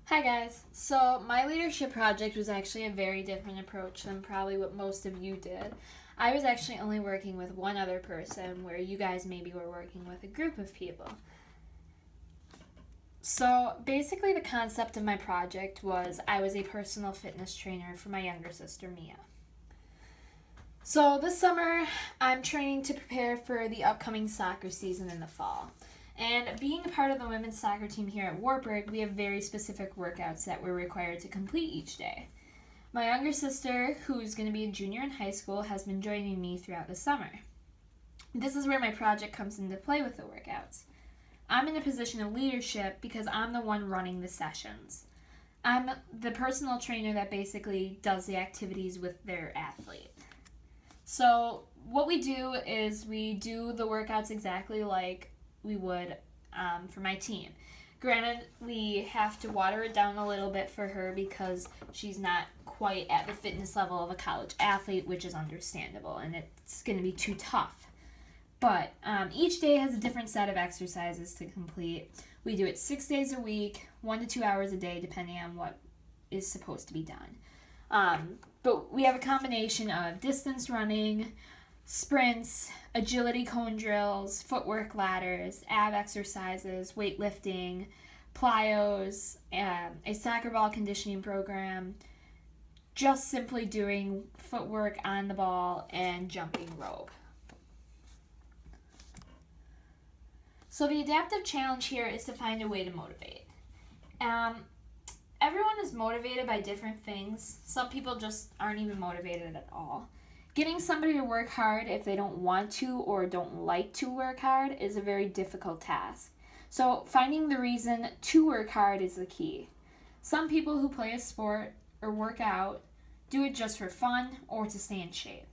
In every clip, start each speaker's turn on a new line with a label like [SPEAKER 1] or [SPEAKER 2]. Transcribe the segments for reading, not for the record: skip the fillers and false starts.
[SPEAKER 1] Hi guys. So my leadership project was actually a very different approach than probably what most of you did. I was actually only working with one other person where you guys maybe were working with a group of people. So basically the concept of my project was I was a personal fitness trainer for my younger sister Mia. So this summer I'm training to prepare for the upcoming soccer season in the fall. And being a part of the women's soccer team here at Wartburg, we have very specific workouts that we're required to complete each day. My younger sister, who's going to be a junior in high school, has been joining me throughout the summer. This is where my project comes into play with the workouts. I'm in a position of leadership because I'm the one running the sessions. I'm the personal trainer that basically does the activities with their athlete. So what we do is we do the workouts exactly like we would for my team. Granted, we have to water it down a little bit for her because she's not quite at the fitness level of a college athlete, which is understandable, and it's going to be too tough. But each day has a different set of exercises to complete. We do it 6 days a week, 1 to 2 hours a day, depending on what is supposed to be done. But we have a combination of distance running, sprints, agility cone drills, footwork ladders, ab exercises, weightlifting, plyos, a soccer ball conditioning program, just simply doing footwork on the ball and jumping rope. So the adaptive challenge here is to find a way to motivate. Everyone is motivated by different things. Some people just aren't even motivated at all. Getting somebody to work hard if they don't want to or don't like to work hard is a very difficult task. So finding the reason to work hard is the key. Some people who play a sport or work out do it just for fun or to stay in shape.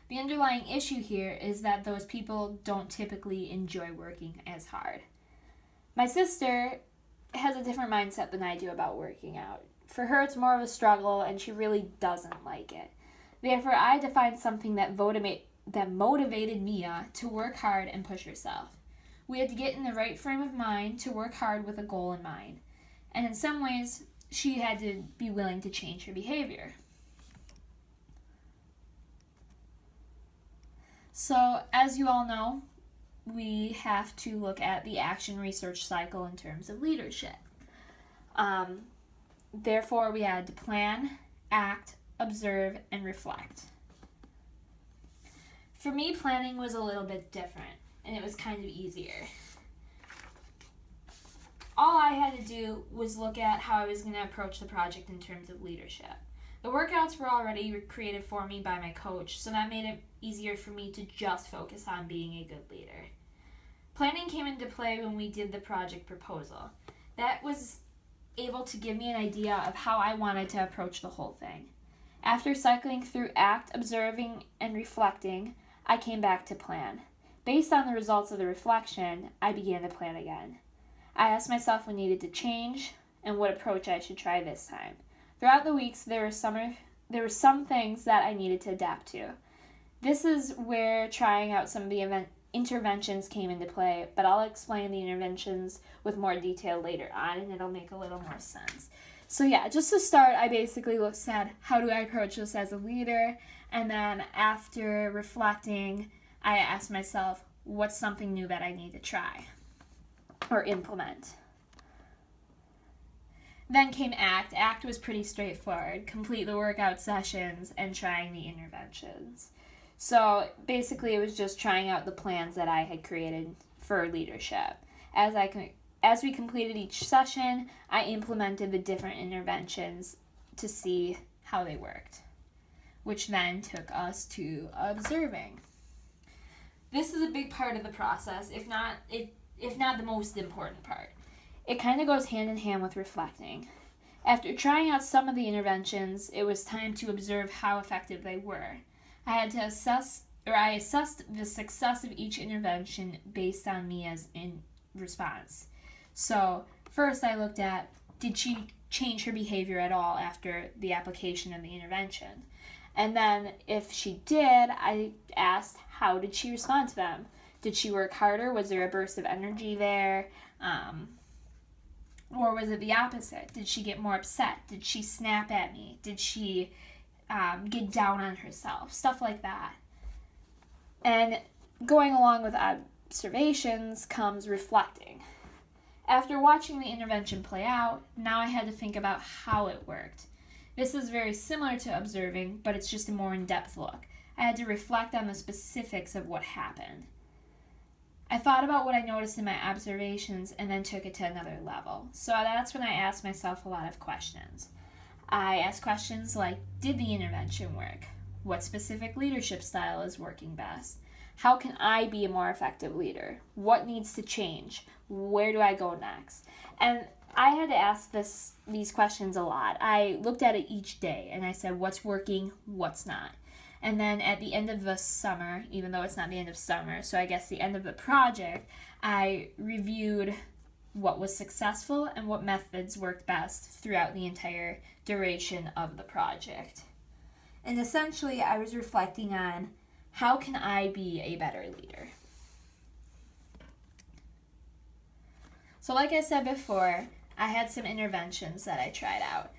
[SPEAKER 1] The underlying issue here is that those people don't typically enjoy working as hard. My sister has a different mindset than I do about working out. For her, it's more of a struggle and she really doesn't like it. Therefore, I had to find something that motivated Mia to work hard and push herself. We had to get in the right frame of mind to work hard with a goal in mind. And in some ways, she had to be willing to change her behavior. So, as you all know, we have to look at the action research cycle in terms of leadership. Therefore, we had to plan, act, observe, and reflect. For me, planning was a little bit different, and it was kind of easier. All I had to do was look at how I was going to approach the project in terms of leadership. The workouts were already created for me by my coach, so that made it easier for me to just focus on being a good leader. Planning came into play when we did the project proposal. That was able to give me an idea of how I wanted to approach the whole thing. After cycling through act, observing, and reflecting, I came back to plan. Based on the results of the reflection, I began to plan again. I asked myself what needed to change and what approach I should try this time. Throughout the weeks, there were some things that I needed to adapt to. This is where trying out some of the interventions came into play, but I'll explain the interventions with more detail later on, and it'll make a little more sense. So yeah, just to start, I basically looked at how do I approach this as a leader, and then after reflecting, I asked myself, what's something new that I need to try or implement? Then came ACT. ACT was pretty straightforward. Complete the workout sessions and trying the interventions. So basically it was just trying out the plans that I had created for leadership. As we completed each session, I implemented the different interventions to see how they worked, which then took us to observing. This is a big part of the process, if not the most important part. It kind of goes hand in hand with reflecting. After trying out some of the interventions, it was time to observe how effective they were. I assessed the success of each intervention based on Mia's response. So first I looked at, did she change her behavior at all after the application of the intervention? And then if she did, I asked, how did she respond to them? Did she work harder? Was there a burst of energy there? Or was it the opposite? Did she get more upset? Did she snap at me? Did she get down on herself? Stuff like that. And going along with observations comes reflecting. After watching the intervention play out, now I had to think about how it worked. This is very similar to observing, but it's just a more in-depth look. I had to reflect on the specifics of what happened. I thought about what I noticed in my observations and then took it to another level. So that's when I asked myself a lot of questions. I asked questions like, did the intervention work? What specific leadership style is working best? How can I be a more effective leader? What needs to change? Where do I go next? And I had to ask these questions a lot. I looked at it each day and I said, what's working, what's not? And then at the end of the summer, even though it's not the end of summer, so I guess the end of the project, I reviewed what was successful and what methods worked best throughout the entire duration of the project. And essentially, I was reflecting on how can I be a better leader? So like I said before, I had some interventions that I tried out.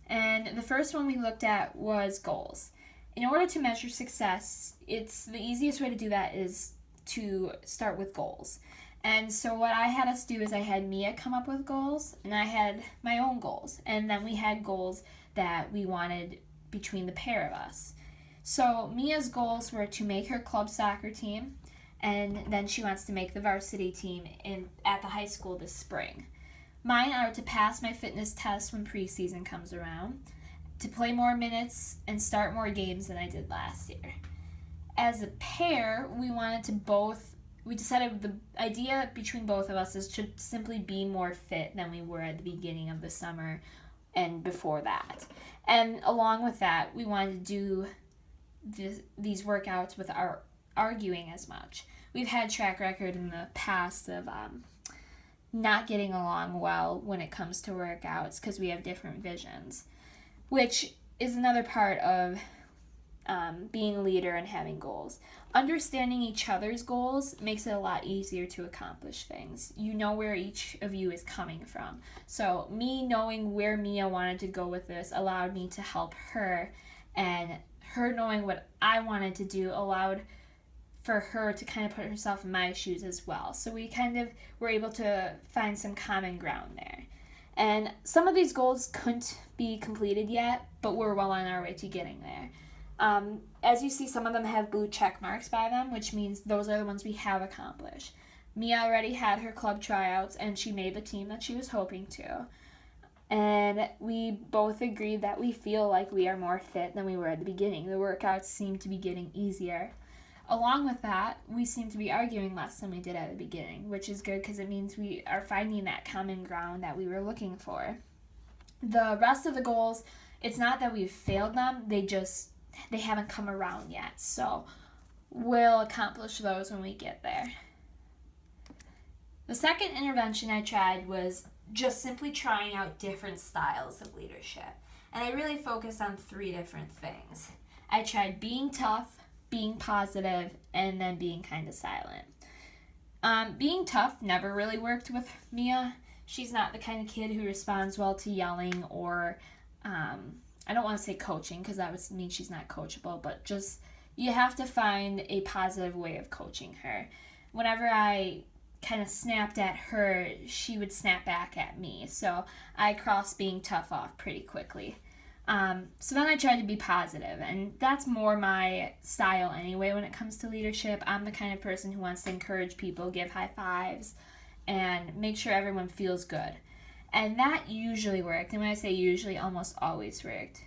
[SPEAKER 1] And the first one we looked at was goals. In order to measure success, the easiest way to do that is to start with goals. And so what I had us do is I had Mia come up with goals, and I had my own goals. And then we had goals that we wanted between the pair of us. So Mia's goals were to make her club soccer team, and then she wants to make the varsity team at the high school this spring. Mine are to pass my fitness test when preseason comes around, to play more minutes and start more games than I did last year. As a pair, we decided the idea between both of us is to simply be more fit than we were at the beginning of the summer and before that. And along with that, we wanted to do these workouts with our arguing as much. We've had track record in the past of not getting along well when it comes to workouts because we have different visions, which is another part of being a leader and having goals. Understanding each other's goals makes it a lot easier to accomplish things. You know where each of you is coming from. So me knowing where Mia wanted to go with this allowed me to help her, and her knowing what I wanted to do allowed for her to kind of put herself in my shoes as well. So we kind of were able to find some common ground there. And some of these goals couldn't be completed yet, but we're well on our way to getting there. As you see, some of them have blue check marks by them, which means those are the ones we have accomplished. Mia already had her club tryouts, and she made the team that she was hoping to. And we both agreed that we feel like we are more fit than we were at the beginning. The workouts seem to be getting easier. Along with that, we seem to be arguing less than we did at the beginning, which is good because it means we are finding that common ground that we were looking for. The rest of the goals, it's not that we've failed them, they haven't come around yet. So we'll accomplish those when we get there. The second intervention I tried was just simply trying out different styles of leadership. And I really focused on 3 different things. I tried being tough, being positive, and then being kind of silent. Being tough never really worked with Mia. She's not the kind of kid who responds well to yelling or, I don't want to say coaching because that would mean she's not coachable, but just you have to find a positive way of coaching her. Whenever I kind of snapped at her, she would snap back at me. So I crossed being tough off pretty quickly. So then I tried to be positive, and that's more my style anyway when it comes to leadership. I'm the kind of person who wants to encourage people, give high fives, and make sure everyone feels good. And that usually worked, and when I say usually, almost always worked.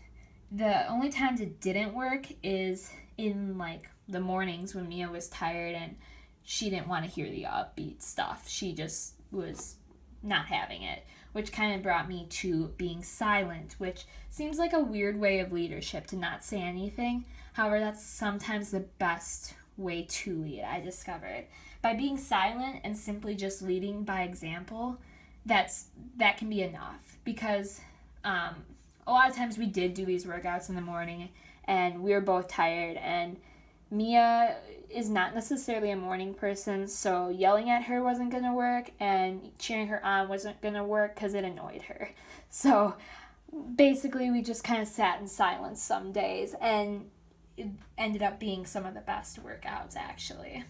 [SPEAKER 1] The only times it didn't work is in like the mornings when Mia was tired and she didn't want to hear the upbeat stuff. She just was not having it, which kind of brought me to being silent, which seems like a weird way of leadership to not say anything. However, that's sometimes the best way to lead, I discovered. By being silent and simply just leading by example, that can be enough, because a lot of times we did do these workouts in the morning and we were both tired and Mia is not necessarily a morning person, so yelling at her wasn't going to work, and cheering her on wasn't going to work because it annoyed her. So basically, we just kind of sat in silence some days, and it ended up being some of the best workouts, actually.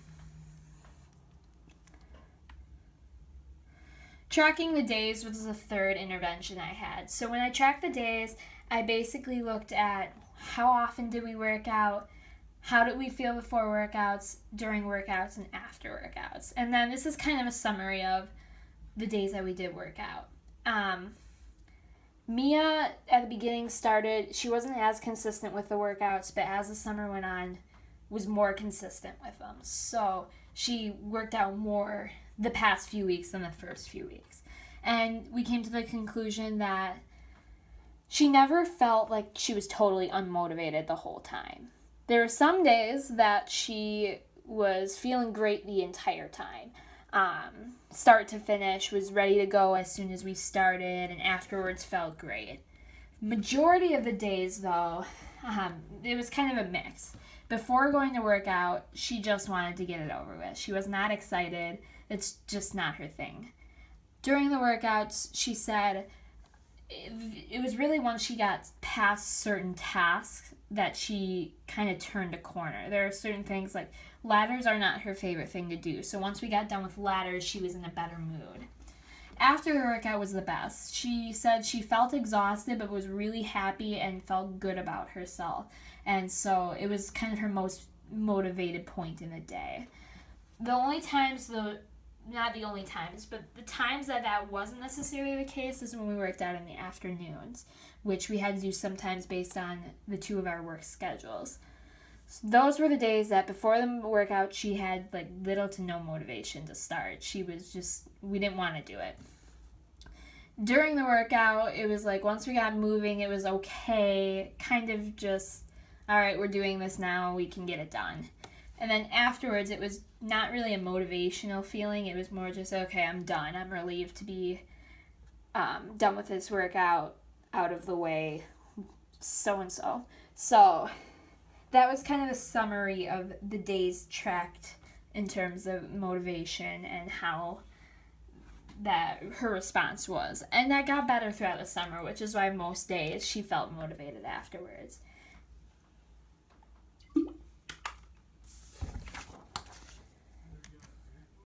[SPEAKER 1] Tracking the days was the third intervention I had. So when I tracked the days, I basically looked at how often did we work out, how did we feel before workouts, during workouts, and after workouts. And then this is kind of a summary of the days that we did work out. Mia, at the beginning, she wasn't as consistent with the workouts, but as the summer went on, was more consistent with them. So she worked out more the past few weeks than the first few weeks. And we came to the conclusion that she never felt like she was totally unmotivated the whole time. There were some days that she was feeling great the entire time. Start to finish, was ready to go as soon as we started, and afterwards felt great. Majority of the days, though, it was kind of a mix. Before going to work out, she just wanted to get it over with. She was not excited. It's just not her thing. During the workouts, she said it was really once she got past certain tasks that she kind of turned a corner. There are certain things like ladders are not her favorite thing to do. So once we got done with ladders, she was in a better mood. After the workout was the best. She said she felt exhausted but was really happy and felt good about herself. And so it was kind of her most motivated point in the day. The only times, not the only times, but the times that wasn't necessarily the case is when we worked out in the afternoons, which we had to do sometimes based on the two of our work schedules. So those were the days that before the workout she had like little to no motivation to start. We didn't want to do it. During the workout, it was like once we got moving, it was okay, kind of just, all right, we're doing this now, we can get it done. And then afterwards, it was not really a motivational feeling. It was more just, okay, I'm done. I'm relieved to be done with this workout, out of the way, so-and-so. So that was kind of a summary of the days tracked in terms of motivation and how that her response was. And that got better throughout the summer, which is why most days she felt motivated afterwards.